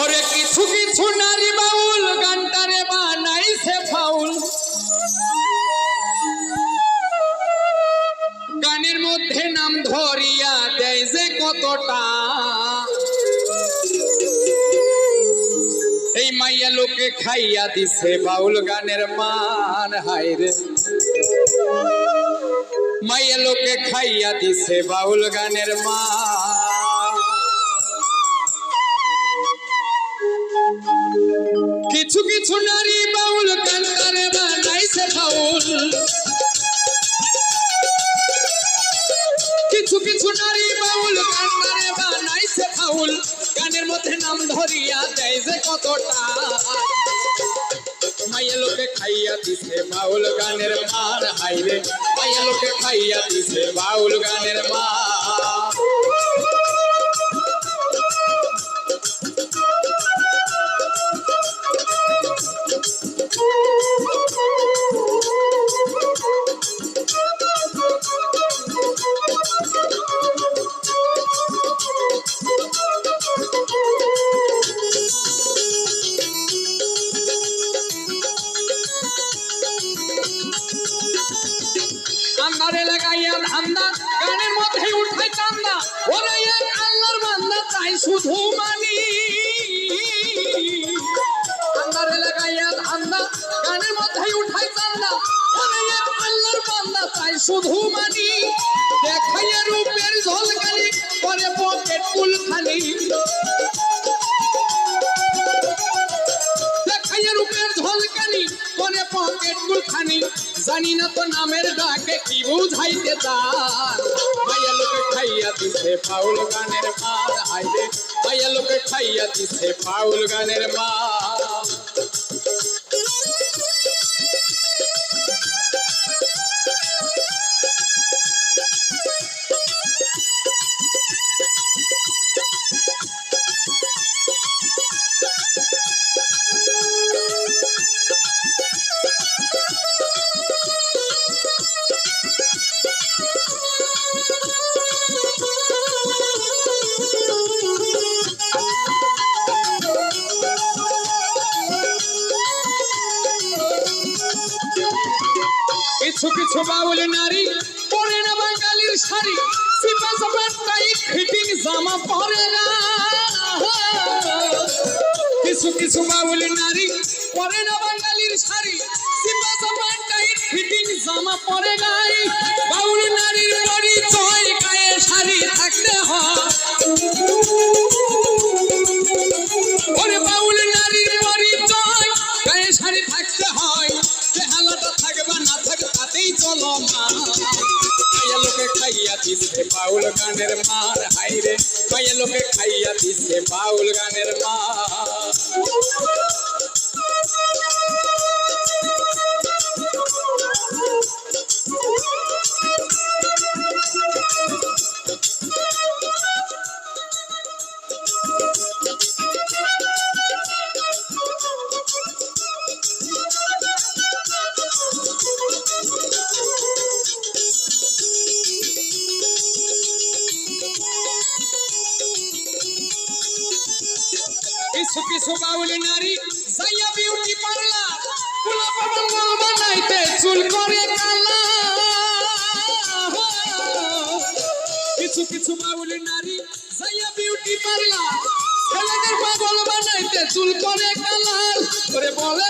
ওরে কিছু কিছু নারী বাউল গানটারে বানাইছে ফাউল, গানের মধ্যে নাম ধরিয়া দেয় যে কতটা। এই মাইয়া লোকে খাইয়া দিছে বাউল গানের মান, হায়রে মাইয়া লোকে খাইয়া দিছে বাউল গানের মান। কিছু কিছু নারী বাউল গানটারে বানাইছে ফাউল, কিছু কিছু নারী বাউল গানটারে বানাইছে ফাউল, গানের মধ্যে নাম ধরিয়া দেয় যে কতটা। মাইয়া লোকে খাইয়া দিছে বাউল গানের মান, হাইরে মাইয়া লোকে খাইয়া দিছে বাউল গানের মান। আন্ধারে লাগাইয়া ধান্দা, গানের মধ্যে উঠাই চান্দা, ওরে এক আল্লাহর বান্দা চাই শুধু মানি। আন্ধারে লাগাইয়া ধান্দা, গানের মধ্যে উঠাই চান্দা, ওরে এক আল্লাহর বান্দা চাই শুধু মানি। দেখাইয়া রূপের ঝলকানি, করে পকেট কুলখানি, দেখাইয়া রূপের ঝলকানি, করে পকেট কুলখানি। জানি না তো নামের ডাকে কি বুঝাইতে চান। মাইয়া লোকে খাইয়া দিছে ফাউল গানের মান, হাইরে মাইয়া লোকে খাইয়া দিছে ফাউল গানের মান। কিছু কিছু বাউল নারী পরে না বাঙালির শাড়ি, সিপা সাপা টাইট ফিটিং জামা পরে না। কিছু কিছু বাউল নারী পরে না বাঙালির শাড়ি, সিপা সাপা টাইট ফিটিং জামা পরে নাই। বাউল নারীর পরিচয় গায়ে শাড়ি থাকতে হয়, ওরে বাউল নারীর পরিচয় গায়ে শাড়ি থাকতে হয়। চেহারাটা থাকবে না থাকবে তাতেই চলো মা। মাইয়া লোকে খাইয়া দিছে বাউল গানের মান, হাইরে মাইয়া লোকে খাইয়া দিছে বাউল গানের মান। কিছু কিছু বাউল নারী যাইয়া বিউটি পার্লার, গোলাপ মঙ্গল বানাইতে চুল করে কালা। কিছু কিছু বাউল নারী যাইয়া বিউটি পার্লার, ছেলেদের পাগল বানাইতে চুল করে কালার, করে বলে